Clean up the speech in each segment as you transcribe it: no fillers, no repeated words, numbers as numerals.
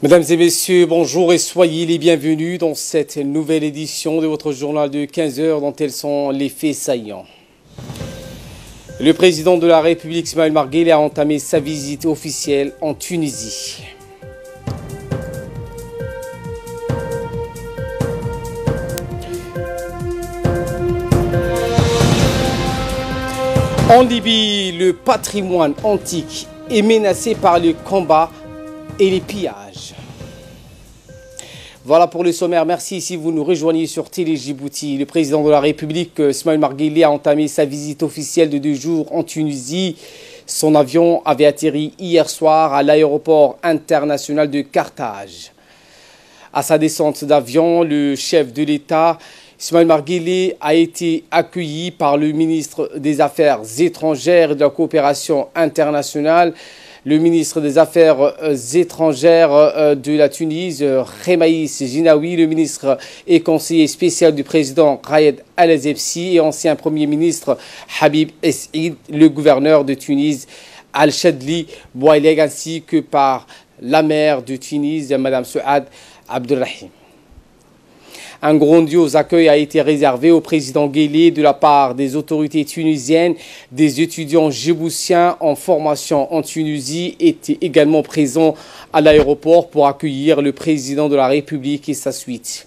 Mesdames et messieurs, bonjour et soyez les bienvenus dans cette nouvelle édition de votre journal de 15 heures dont tels sont les faits saillants. Le président de la République, Ismaël Omar Guelleh, a entamé sa visite officielle en Tunisie. En Libye, le patrimoine antique est menacé par le combat et les pillages. Voilà pour le sommaire. Merci si vous nous rejoignez sur Télé Djibouti. Le président de la République, Ismaël Omar Guelleh, a entamé sa visite officielle de 2 jours en Tunisie. Son avion avait atterri hier soir à l'aéroport international de Carthage. À sa descente d'avion, le chef de l'État, Ismaël Omar Guelleh, a été accueilli par le ministre des Affaires étrangères et de la coopération internationale, le ministre des Affaires étrangères de la Tunisie, Remaïs Jinaoui, le ministre et conseiller spécial du président Rayed Al-Ezebsi et ancien premier ministre Habib Essid, le gouverneur de Tunis Al-Chadli Bouaïleg, ainsi que par la maire de Tunis, Mme Souad Abdelrahim. Un grandiose accueil a été réservé au président Guelleh de la part des autorités tunisiennes. Des étudiants djiboutiens en formation en Tunisie étaient également présents à l'aéroport pour accueillir le président de la République et sa suite.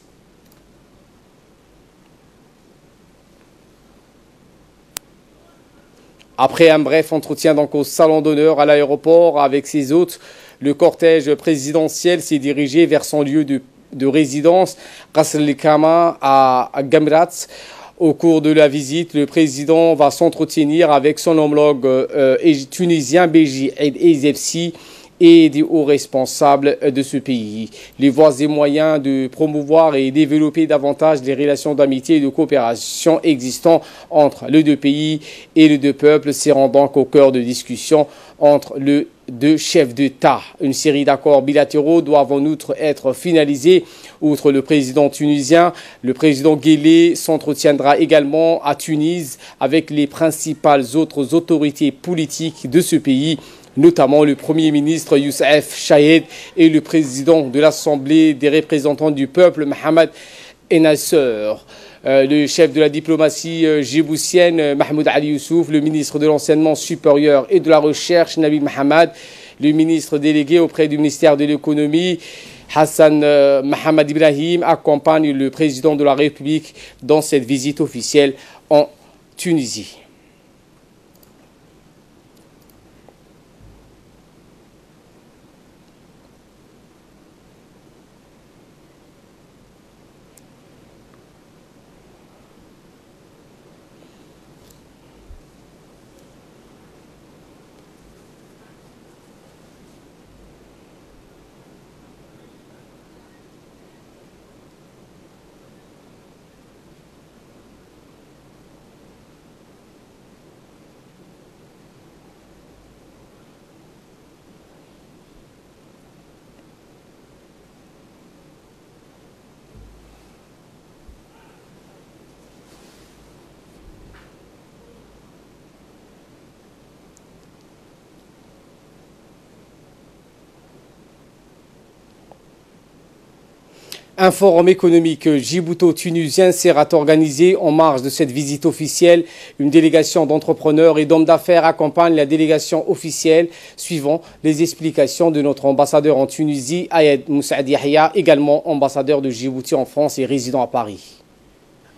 Après un bref entretien donc au salon d'honneur à l'aéroport avec ses hôtes, le cortège présidentiel s'est dirigé vers son lieu de résidence, Ras el-Khama à Gamrat. Au cours de la visite, le président va s'entretenir avec son homologue tunisien Beji El-Ezebsi et des hauts responsables de ce pays. Les voies et moyens de promouvoir et développer davantage les relations d'amitié et de coopération existant entre les deux pays et les deux peuples seront donc au cœur de discussions entre les deux chefs d'État. Une série d'accords bilatéraux doivent en outre être finalisés. Outre le président tunisien, le président Guelleh s'entretiendra également à Tunis avec les principales autres autorités politiques de ce pays, notamment le Premier ministre Youssef Chahed et le président de l'Assemblée des représentants du peuple, Mohamed Ennasser. Le chef de la diplomatie djiboutienne, Mahmoud Ali Youssouf, le ministre de l'Enseignement supérieur et de la Recherche, Nabil Mohamed, le ministre délégué auprès du ministère de l'Économie, Hassan Mohamed Ibrahim, accompagnent le président de la République dans cette visite officielle en Tunisie. Un forum économique djibouto-tunisien sera organisé en marge de cette visite officielle. Une délégation d'entrepreneurs et d'hommes d'affaires accompagne la délégation officielle, suivant les explications de notre ambassadeur en Tunisie, Ayed Moussaad Yahya, également ambassadeur de Djibouti en France et résident à Paris.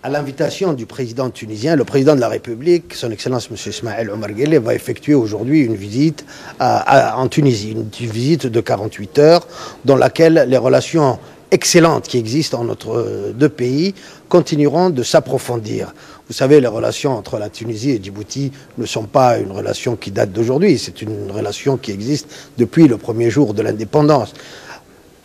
À l'invitation du président tunisien, le président de la République, son Excellence M. Ismaël Omar Guelleh, va effectuer aujourd'hui une visite en Tunisie, une visite de 48 heures dans laquelle les relations excellentes qui existent entre notre deux pays continueront de s'approfondir. Vous savez, les relations entre la Tunisie et Djibouti ne sont pas une relation qui date d'aujourd'hui, c'est une relation qui existe depuis le premier jour de l'indépendance.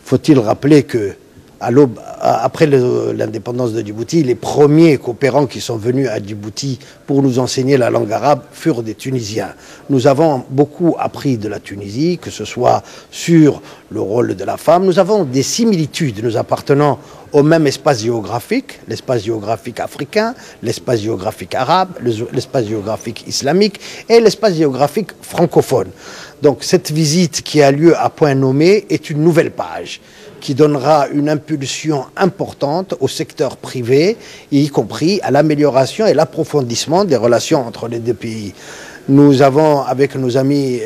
Faut-il rappeler que après l'indépendance de Djibouti, les premiers coopérants qui sont venus à Djibouti pour nous enseigner la langue arabe furent des Tunisiens. Nous avons beaucoup appris de la Tunisie, que ce soit sur le rôle de la femme. Nous avons des similitudes, nous appartenons au même espace géographique, l'espace géographique africain, l'espace géographique arabe, l'espace géographique islamique et l'espace géographique francophone. Donc cette visite qui a lieu à point nommé est une nouvelle page qui donnera une impulsion importante au secteur privé, y compris à l'amélioration et l'approfondissement des relations entre les deux pays. Nous avons, avec nos amis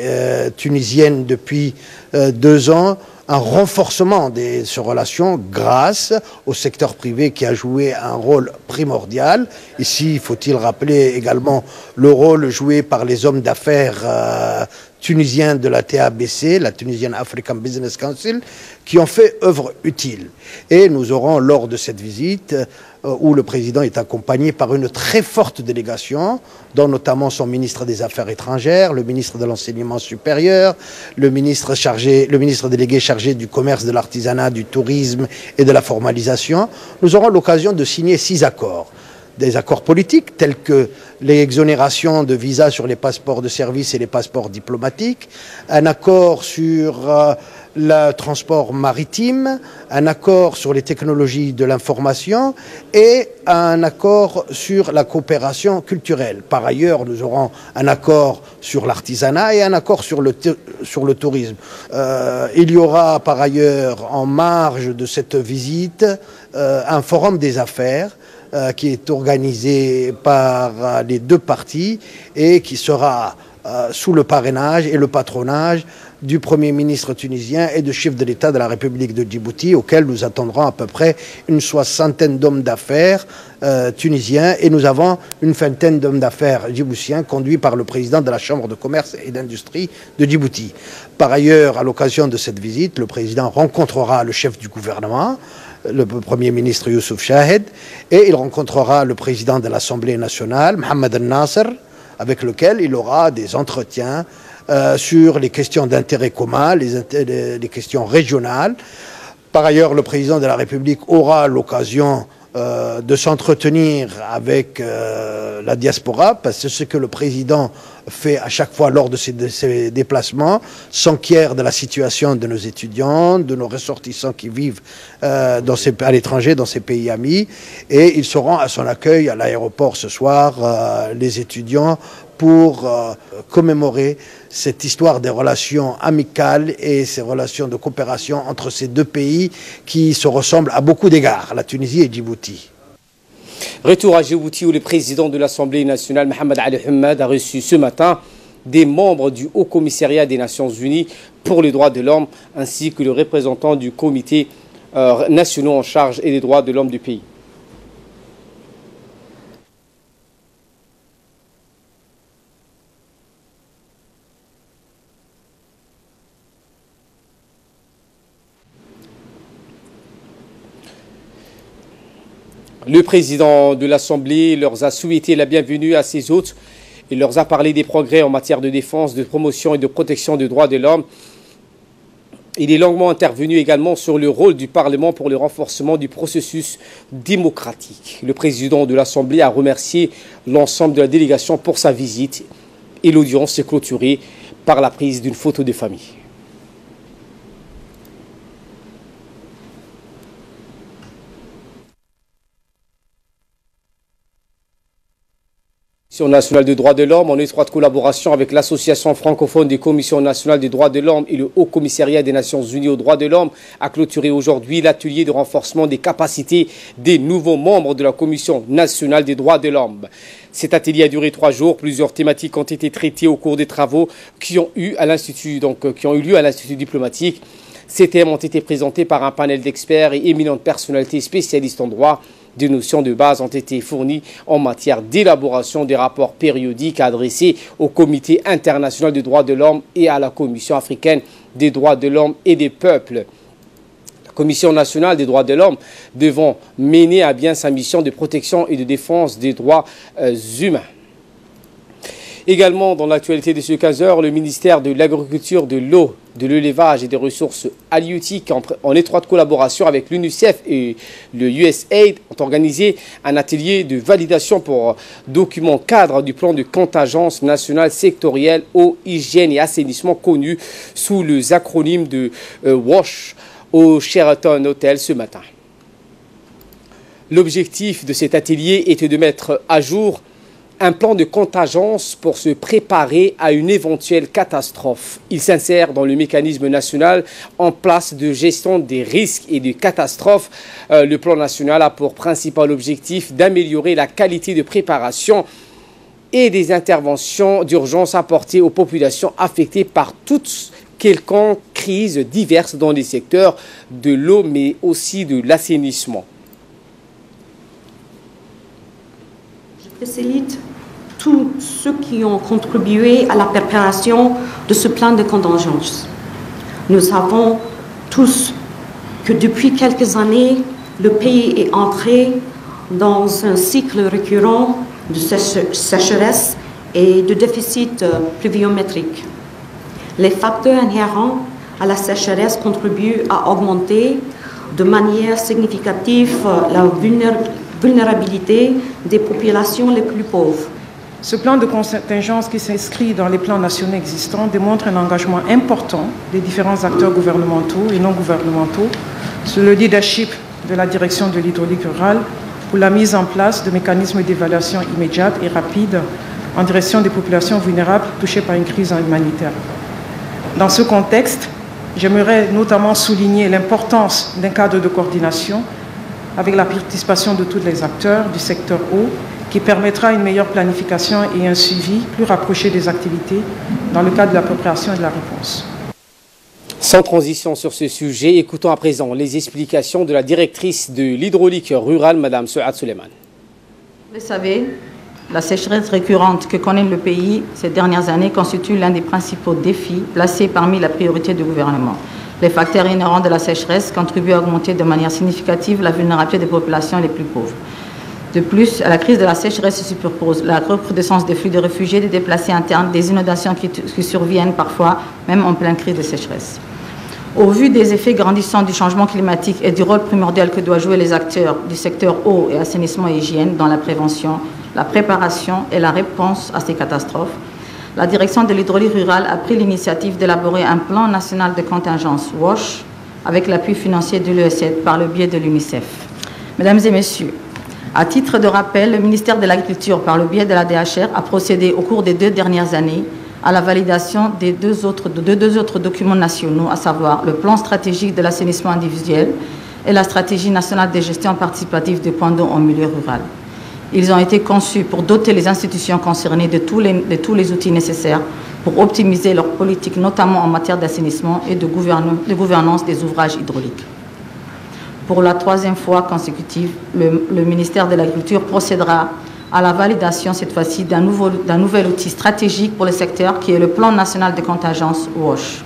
tunisiennes depuis 2 ans, un renforcement de ces relations grâce au secteur privé qui a joué un rôle primordial. Ici, faut-il rappeler également le rôle joué par les hommes d'affaires tunisiens de la TABC, la Tunisian African Business Council, qui ont fait œuvre utile. Et nous aurons, lors de cette visite, où le président est accompagné par une très forte délégation, dont notamment son ministre des Affaires étrangères, le ministre de l'Enseignement supérieur, le ministre délégué chargé du commerce, de l'artisanat, du tourisme et de la formalisation, nous aurons l'occasion de signer 6 accords. Des accords politiques tels que l'exonération de visas sur les passeports de service et les passeports diplomatiques, un accord sur le transport maritime, un accord sur les technologies de l'information et un accord sur la coopération culturelle. Par ailleurs, nous aurons un accord sur l'artisanat et un accord sur le tourisme. Il y aura par ailleurs, en marge de cette visite, un forum des affaires qui est organisé par les 2 parties et qui sera sous le parrainage et le patronage du Premier ministre tunisien et du chef de l'État de la République de Djibouti, auquel nous attendrons à peu près une 60aine d'hommes d'affaires tunisiens, et nous avons une 20aine d'hommes d'affaires djiboutiens conduits par le président de la Chambre de commerce et d'industrie de Djibouti. Par ailleurs, à l'occasion de cette visite, le président rencontrera le chef du gouvernement, le Premier ministre Youssouf Chahed, et il rencontrera le président de l'Assemblée nationale, Mohamed El-Nasser, avec lequel il aura des entretiens sur les questions d'intérêt commun, les questions régionales. Par ailleurs, le président de la République aura l'occasion de s'entretenir avec la diaspora, parce que ce que le président fait à chaque fois lors de ses déplacements s'enquiert de la situation de nos étudiants, de nos ressortissants qui vivent à l'étranger, dans ces pays amis, et ils seront à son accueil à l'aéroport ce soir, les étudiants, pour commémorer cette histoire des relations amicales et ces relations de coopération entre ces 2 pays qui se ressemblent à beaucoup d'égards, la Tunisie et Djibouti. Retour à Djibouti où le président de l'Assemblée nationale, Mohamed Ali Hamad, a reçu ce matin des membres du Haut Commissariat des Nations Unies pour les droits de l'homme ainsi que le représentant du comité national en charge et des droits de l'homme du pays. Le président de l'Assemblée leur a souhaité la bienvenue à ses hôtes. Il leur a parlé des progrès en matière de défense, de promotion et de protection des droits de l'homme. Il est longuement intervenu également sur le rôle du Parlement pour le renforcement du processus démocratique. Le président de l'Assemblée a remercié l'ensemble de la délégation pour sa visite et l'audience s'est clôturée par la prise d'une photo de famille. La Commission nationale des droits de l'homme, en étroite collaboration avec l'Association francophone des commissions nationales des droits de l'homme et le Haut Commissariat des Nations Unies aux droits de l'homme, a clôturé aujourd'hui l'atelier de renforcement des capacités des nouveaux membres de la Commission nationale des droits de l'homme. Cet atelier a duré 3 jours. Plusieurs thématiques ont été traitées au cours des travaux qui ont eu lieu à l'Institut diplomatique. Ces thèmes ont été présentés par un panel d'experts et éminentes personnalités spécialistes en droit. Des notions de base ont été fournies en matière d'élaboration des rapports périodiques adressés au Comité international des droits de l'homme et à la Commission africaine des droits de l'homme et des peuples. La Commission nationale des droits de l'homme devant mener à bien sa mission de protection et de défense des droits humains. Également, dans l'actualité de ce 15h, le ministère de l'Agriculture, de l'Eau, de l'Élevage et des Ressources halieutiques, en étroite collaboration avec l'UNICEF et le USAID, ont organisé un atelier de validation pour documents cadres du plan de contingence nationale sectorielle eau, hygiène et assainissement connu sous les acronymes de WASH au Sheraton Hotel ce matin. L'objectif de cet atelier était de mettre à jour un plan de contingence pour se préparer à une éventuelle catastrophe. Il s'insère dans le mécanisme national en place de gestion des risques et des catastrophes. Le plan national a pour principal objectif d'améliorer la qualité de préparation et des interventions d'urgence apportées aux populations affectées par toutes quelconques crises diverses dans les secteurs de l'eau mais aussi de l'assainissement. Je félicite tous ceux qui ont contribué à la préparation de ce plan de contingence. Nous savons tous que depuis quelques années, le pays est entré dans un cycle récurrent de sécheresse et de déficit pluviométrique. Les facteurs inhérents à la sécheresse contribuent à augmenter de manière significative la vulnérabilité des populations les plus pauvres. Ce plan de contingence qui s'inscrit dans les plans nationaux existants démontre un engagement important des différents acteurs gouvernementaux et non gouvernementaux sur le leadership de la direction de l'hydraulique rurale pour la mise en place de mécanismes d'évaluation immédiate et rapide en direction des populations vulnérables touchées par une crise humanitaire. Dans ce contexte, j'aimerais notamment souligner l'importance d'un cadre de coordination avec la participation de tous les acteurs du secteur eau qui permettra une meilleure planification et un suivi plus rapproché des activités dans le cadre de l'appropriation et de la réponse. Sans transition sur ce sujet, écoutons à présent les explications de la directrice de l'hydraulique rurale, Mme Souad Suleiman. Vous le savez, la sécheresse récurrente que connaît le pays ces dernières années constitue l'un des principaux défis placés parmi les priorités du gouvernement. Les facteurs inhérents de la sécheresse contribuent à augmenter de manière significative la vulnérabilité des populations les plus pauvres. De plus, à la crise de la sécheresse se superpose la recrudescence des flux de réfugiés, des déplacés internes, des inondations qui surviennent parfois même en pleine crise de sécheresse. Au vu des effets grandissants du changement climatique et du rôle primordial que doivent jouer les acteurs du secteur eau et assainissement et hygiène dans la prévention, la préparation et la réponse à ces catastrophes, la direction de l'hydraulique rurale a pris l'initiative d'élaborer un plan national de contingence WASH avec l'appui financier de l'USAID par le biais de l'UNICEF. Mesdames et messieurs, à titre de rappel, le ministère de l'Agriculture, par le biais de la DHR, a procédé au cours des 2 dernières années à la validation de deux autres documents nationaux, à savoir le plan stratégique de l'assainissement individuel et la stratégie nationale de gestion participative des points d'eau en milieu rural. Ils ont été conçus pour doter les institutions concernées de tous les outils nécessaires pour optimiser leur politique, notamment en matière d'assainissement et de gouvernance des ouvrages hydrauliques. Pour la 3e fois consécutive, le ministère de l'Agriculture procédera à la validation, cette fois-ci, d'un nouvel outil stratégique pour le secteur, qui est le plan national de contingence WASH.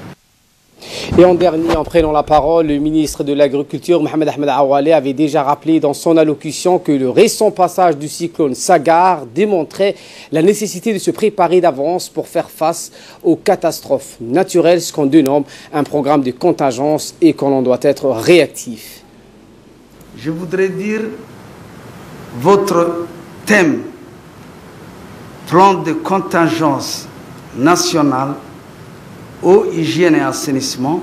Et en dernier, en prenant la parole, le ministre de l'Agriculture, Mohamed Ahmed Awale, avait déjà rappelé dans son allocution que le récent passage du cyclone Sagar démontrait la nécessité de se préparer d'avance pour faire face aux catastrophes naturelles, ce qu'on dénomme un programme de contingence et qu'on doit être réactif. Je voudrais dire votre thème, plan de contingence nationale, eau, hygiène et assainissement,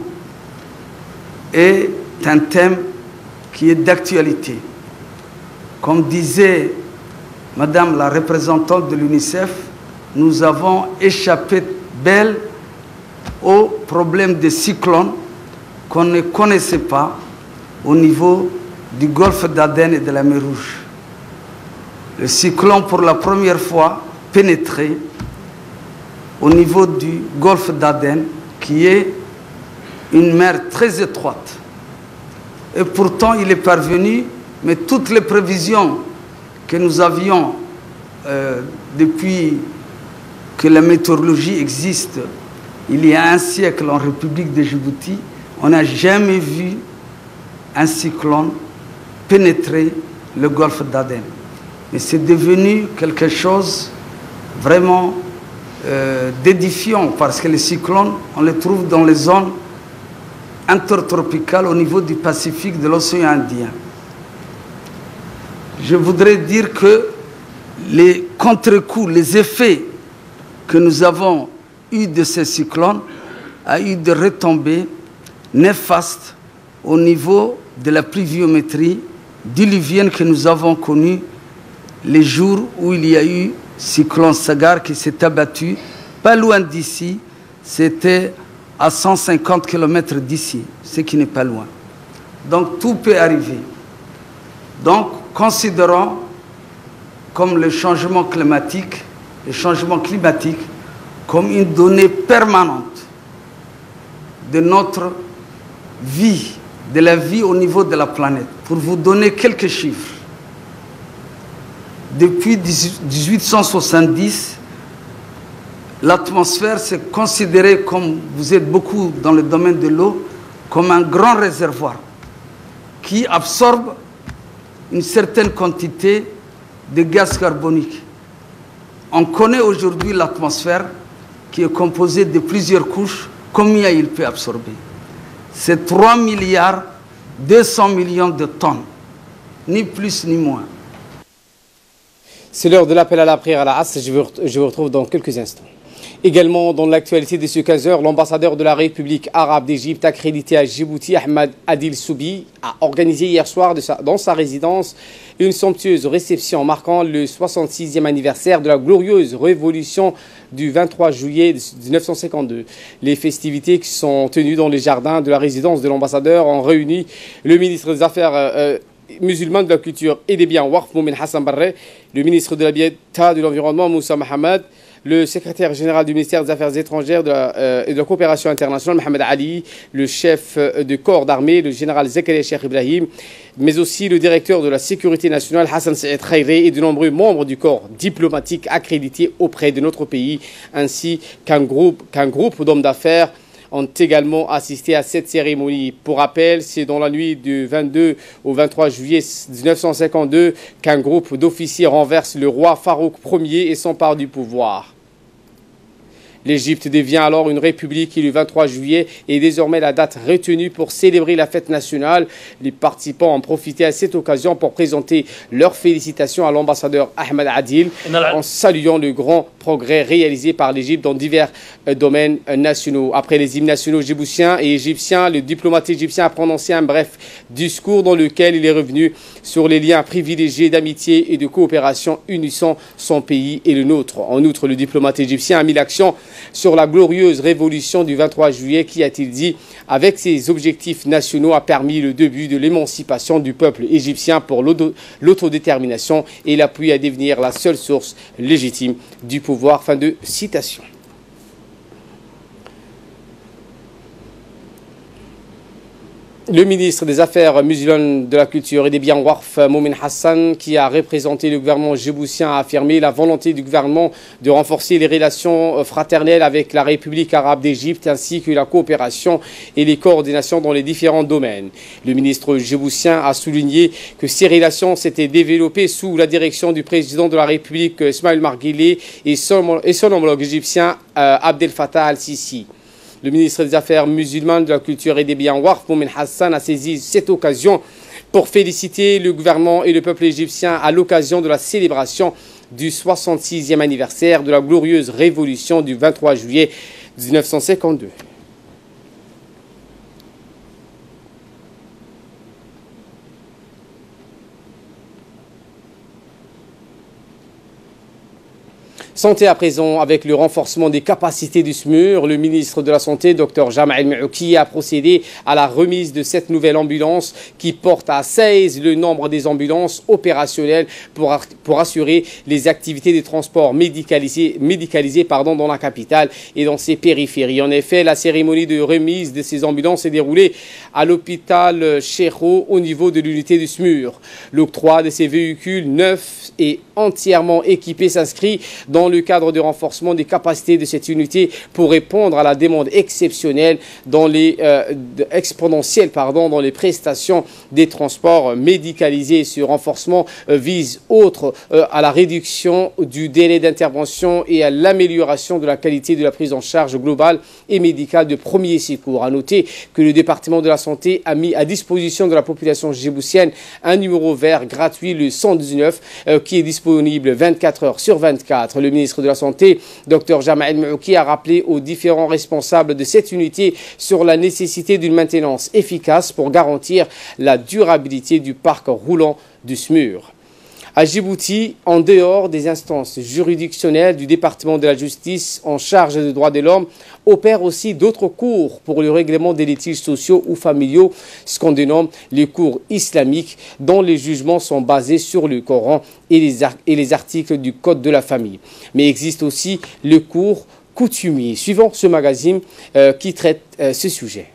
est un thème qui est d'actualité. Comme disait Madame la représentante de l'UNICEF, nous avons échappé belle au problème des cyclones qu'on ne connaissait pas au niveau du golfe d'Aden et de la mer Rouge. Le cyclone, pour la première fois, pénétré au niveau du golfe d'Aden, qui est une mer très étroite. Et pourtant, il est parvenu, mais toutes les prévisions que nous avions depuis que la météorologie existe, il y a un siècle en République de Djibouti, on n'a jamais vu un cyclone pénétrer le golfe d'Aden. Mais c'est devenu quelque chose vraiment d'édifiant parce que les cyclones, on les trouve dans les zones intertropicales au niveau du Pacifique, de l'océan Indien. Je voudrais dire que les contre-coups, les effets que nous avons eus de ces cyclones a eu des retombées néfastes au niveau de la pluviométrie diluvienne que nous avons connue les jours où il y a eu cyclone Sagar qui s'est abattu pas loin d'ici, c'était à 150 km d'ici, ce qui n'est pas loin. Donc tout peut arriver. Donc considérons comme le changement climatique comme une donnée permanente de notre vie, de la vie au niveau de la planète. Pour vous donner quelques chiffres, depuis 1870, l'atmosphère s'est considérée, comme vous êtes beaucoup dans le domaine de l'eau, comme un grand réservoir qui absorbe une certaine quantité de gaz carbonique. On connaît aujourd'hui l'atmosphère qui est composée de plusieurs couches, combien il peut absorber. C'est 3 milliards 200 millions de tonnes, ni plus ni moins. C'est l'heure de l'appel à la prière à la As. Je vous retrouve dans quelques instants. Également, dans l'actualité de ce 15h, l'ambassadeur de la République arabe d'Égypte accrédité à Djibouti, Ahmed Adil Soubi, a organisé hier soir dans sa résidence une somptueuse réception marquant le 66e anniversaire de la glorieuse révolution du 23 juillet 1952. Les festivités qui sont tenues dans les jardins de la résidence de l'ambassadeur ont réuni le ministre des Affaires musulmanes, de la culture et des biens Waqf, Moumin Hassan Barre, le ministre de l'Habitat, de l'Environnement, Moussa Mohamed, le secrétaire général du ministère des Affaires étrangères et de la coopération internationale, Mohamed Ali, le chef de corps d'armée, le général Zakaria Cheikh Ibrahim, mais aussi le directeur de la sécurité nationale, Hassan Saïd Khairé, et de nombreux membres du corps diplomatique accrédités auprès de notre pays, ainsi qu'un groupe d'hommes d'affaires ont également assisté à cette cérémonie. Pour rappel, c'est dans la nuit du 22 au 23 juillet 1952 qu'un groupe d'officiers renverse le roi Farouk Ier et s'empare du pouvoir. L'Égypte devient alors une république et le 23 juillet est désormais la date retenue pour célébrer la fête nationale. Les participants ont profité à cette occasion pour présenter leurs félicitations à l'ambassadeur Ahmed Adil en saluant le grand progrès réalisé par l'Égypte dans divers domaines nationaux. Après les hymnes nationaux djiboutiens et égyptiens, le diplomate égyptien a prononcé un bref discours dans lequel il est revenu sur les liens privilégiés d'amitié et de coopération unissant son pays et le nôtre. En outre, le diplomate égyptien a mis l'accent sur la glorieuse révolution du 23 juillet qui, a-t-il dit, avec ses objectifs nationaux, a permis le début de l'émancipation du peuple égyptien pour l'autodétermination et l'appui à devenir la seule source légitime du pouvoir. Fin de citation. Le ministre des Affaires musulmanes, de la culture et des biens Waqf, Moumin Hassan, qui a représenté le gouvernement djiboutien, a affirmé la volonté du gouvernement de renforcer les relations fraternelles avec la République arabe d'Égypte ainsi que la coopération et les coordinations dans les différents domaines. Le ministre djiboutien a souligné que ces relations s'étaient développées sous la direction du président de la République, Ismaël Omar Guelleh, et son homologue égyptien, Abdel Fattah al-Sisi. Le ministre des Affaires musulmanes, de la culture et des biens Waqf, Moumin Hassan, a saisi cette occasion pour féliciter le gouvernement et le peuple égyptien à l'occasion de la célébration du 66e anniversaire de la glorieuse révolution du 23 juillet 1952. Santé à présent, avec le renforcement des capacités du SMUR, le ministre de la Santé, Dr Jamal Maouki, a procédé à la remise de cette nouvelle ambulance qui porte à 16 le nombre des ambulances opérationnelles pour assurer les activités de transport médicalisé dans la capitale et dans ses périphéries. En effet, la cérémonie de remise de ces ambulances s'est déroulée à l'hôpital Cheikho au niveau de l'unité du SMUR. L'octroi de ces véhicules neufs et entièrement équipés s'inscrit dans dans le cadre du renforcement des capacités de cette unité pour répondre à la demande exceptionnelle exponentielle dans les prestations des transports médicalisés. Ce renforcement vise à la réduction du délai d'intervention et à l'amélioration de la qualité de la prise en charge globale et médicale de premier secours. À noter que le département de la santé a mis à disposition de la population djiboutienne un numéro vert gratuit, le 119, qui est disponible 24 heures sur 24. Le ministre de la Santé, Dr Jamael Mouki, a rappelé aux différents responsables de cette unité sur la nécessité d'une maintenance efficace pour garantir la durabilité du parc roulant du SMUR. À Djibouti, en dehors des instances juridictionnelles du département de la justice en charge des droits de l'homme, opèrent aussi d'autres cours pour le règlement des litiges sociaux ou familiaux, ce qu'on dénomme les cours islamiques, dont les jugements sont basés sur le Coran et les articles du Code de la famille. Mais existe aussi le cours coutumier, suivant ce magazine qui traite ce sujet.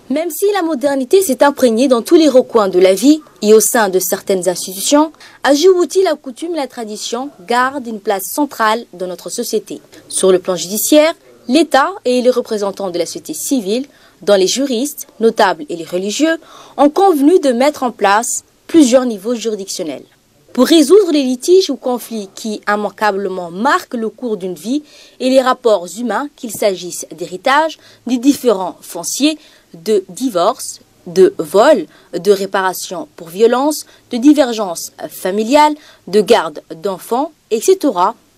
Même si la modernité s'est imprégnée dans tous les recoins de la vie et au sein de certaines institutions, à Djibouti, la coutume et la tradition gardent une place centrale dans notre société. Sur le plan judiciaire, l'État et les représentants de la société civile, dont les juristes, notables et les religieux, ont convenu de mettre en place plusieurs niveaux juridictionnels. Pour résoudre les litiges ou conflits qui immanquablement marquent le cours d'une vie et les rapports humains, qu'il s'agisse d'héritage, des différents fonciers, de divorce, de vol, de réparation pour violence, de divergence familiale, de garde d'enfants, etc.,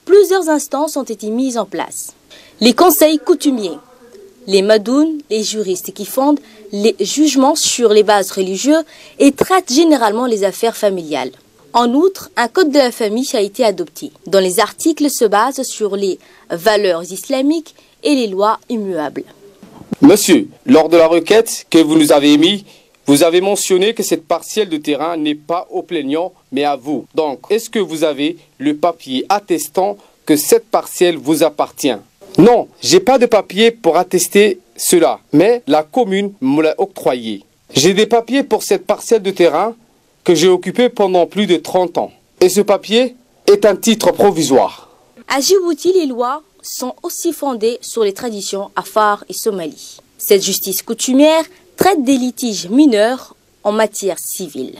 plusieurs instances ont été mises en place. Les conseils coutumiers, les madounes, les juristes qui fondent les jugements sur les bases religieuses et traitent généralement les affaires familiales. En outre, un code de la famille a été adopté, dont les articles se basent sur les valeurs islamiques et les lois immuables. Monsieur, lors de la requête que vous nous avez émise, vous avez mentionné que cette parcelle de terrain n'est pas au plaignant, mais à vous. Donc, est-ce que vous avez le papier attestant que cette parcelle vous appartient? Non, j'ai pas de papier pour attester cela, mais la commune me l'a octroyé. J'ai des papiers pour cette parcelle de terrain que j'ai occupée pendant plus de 30 ans. Et ce papier est un titre provisoire. À Djibouti, les lois sont aussi fondées sur les traditions afar et somali. Cette justice coutumière traite des litiges mineurs en matière civile.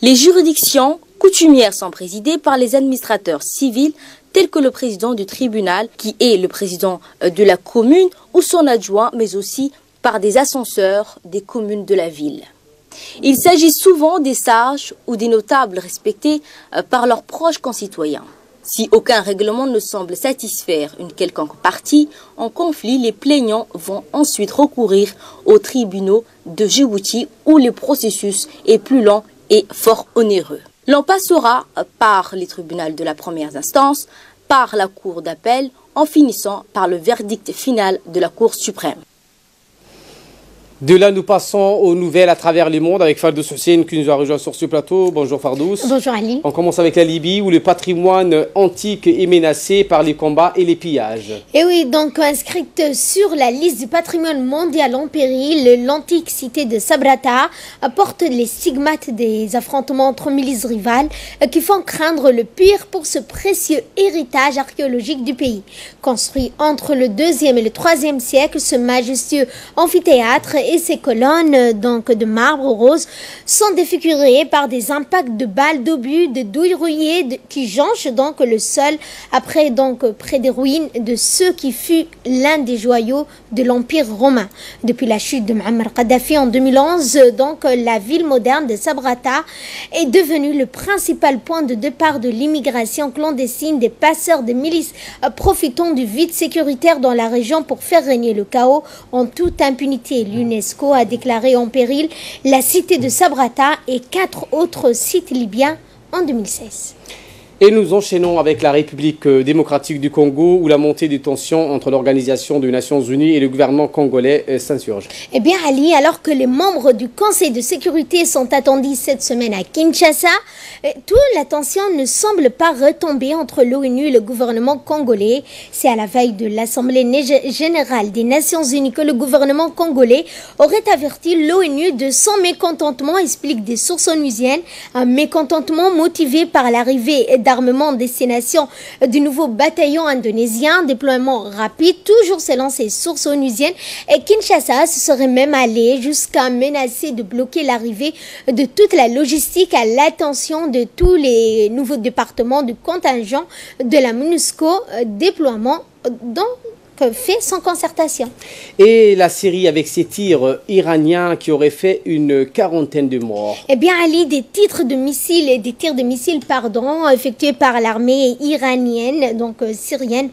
Les juridictions coutumières sont présidées par les administrateurs civils tels que le président du tribunal qui est le président de la commune ou son adjoint, mais aussi par des ascenseurs des communes de la ville. Il s'agit souvent des sages ou des notables respectés par leurs proches concitoyens. Si aucun règlement ne semble satisfaire une quelconque partie en conflit, les plaignants vont ensuite recourir aux tribunaux de Djibouti où le processus est plus lent et fort onéreux. L'on passera par les tribunaux de la première instance, par la cour d'appel, en finissant par le verdict final de la Cour suprême. De là, nous passons aux nouvelles à travers le monde avec Fardous Hussein qui nous a rejoint sur ce plateau. Bonjour Fardous. Bonjour Ali. On commence avec la Libye où le patrimoine antique est menacé par les combats et les pillages. Et oui, donc inscrite sur la liste du patrimoine mondial en péril, l'antique cité de Sabrata porte les stigmates des affrontements entre milices rivales qui font craindre le pire pour ce précieux héritage archéologique du pays. Construit entre le 2e et le 3e siècle, ce majestueux amphithéâtre et ses colonnes donc de marbre rose sont défigurées par des impacts de balles d'obus, de douilles rouillées qui jonchent donc le sol après donc près des ruines de ce qui fut l'un des joyaux de l'Empire romain. Depuis la chute de Muammar Kadhafi en 2011, donc la ville moderne de Sabrata est devenue le principal point de départ de l'immigration clandestine des passeurs de milices profitant du vide sécuritaire dans la région pour faire régner le chaos en toute impunité. L'UNESCO a déclaré en péril la cité de Sabrata et 4 autres sites libyens en 2016. Et nous enchaînons avec la République démocratique du Congo, où la montée des tensions entre l'Organisation des Nations Unies et le gouvernement congolais s'insurge. Eh bien, Ali, alors que les membres du Conseil de sécurité sont attendus cette semaine à Kinshasa, toute la tension ne semble pas retomber entre l'ONU et le gouvernement congolais. C'est à la veille de l'Assemblée générale des Nations Unies que le gouvernement congolais aurait averti l'ONU de son mécontentement, expliquent des sources onusiennes. Un mécontentement motivé par l'arrivée d'armement destination du nouveau bataillon indonésien, déploiement rapide, toujours selon ces sources onusiennes. Et Kinshasa se serait même allé jusqu'à menacer de bloquer l'arrivée de toute la logistique à l'attention de tous les nouveaux départements du contingent de la MONUSCO, déploiement fait sans concertation. Et la Syrie avec ses tirs iraniens qui auraient fait une quarantaine de morts. Eh bien, Ali, des tirs de missiles, effectués par l'armée iranienne, syrienne,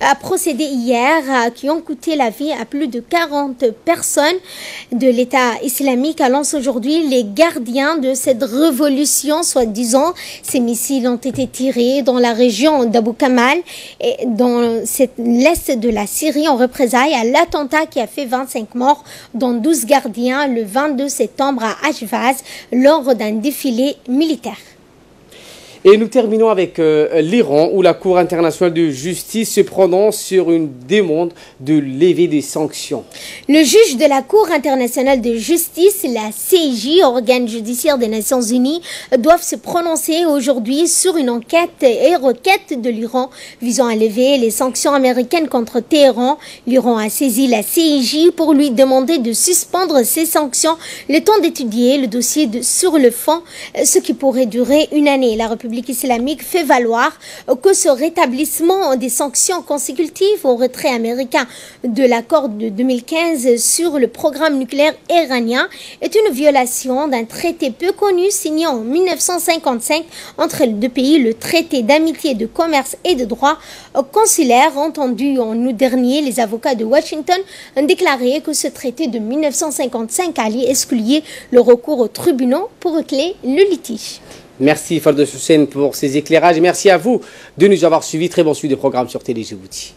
a procédé hier, qui ont coûté la vie à plus de 40 personnes de l'État islamique, annonce aujourd'hui les gardiens de cette révolution, soi-disant. Ces missiles ont été tirés dans la région d'Abu Kamal et dans l'est de la Syrie en représailles à l'attentat qui a fait 25 morts, dont 12 gardiens le 22 septembre à Ashvaz lors d'un défilé militaire. Et nous terminons avec l'Iran, où la Cour internationale de justice se prononce sur une demande de lever des sanctions. Le juge de la Cour internationale de justice, la CIJ, organe judiciaire des Nations Unies, doivent se prononcer aujourd'hui sur une enquête et requête de l'Iran visant à lever les sanctions américaines contre Téhéran. L'Iran a saisi la CIJ pour lui demander de suspendre ces sanctions, le temps d'étudier le dossier sur le fond, ce qui pourrait durer une année. La République islamique fait valoir que ce rétablissement des sanctions consécutives au retrait américain de l'accord de 2015 sur le programme nucléaire iranien est une violation d'un traité peu connu signé en 1955 entre les deux pays, le traité d'amitié, de commerce et de droit consulaire. Entendu en août dernier, les avocats de Washington ont déclaré que ce traité de 1955 allait exclure le recours aux tribunaux pour régler le litige. Merci Fardous Hussein pour ces éclairages et merci à vous de nous avoir suivis. Très bon suivi des programmes sur Télé Djibouti.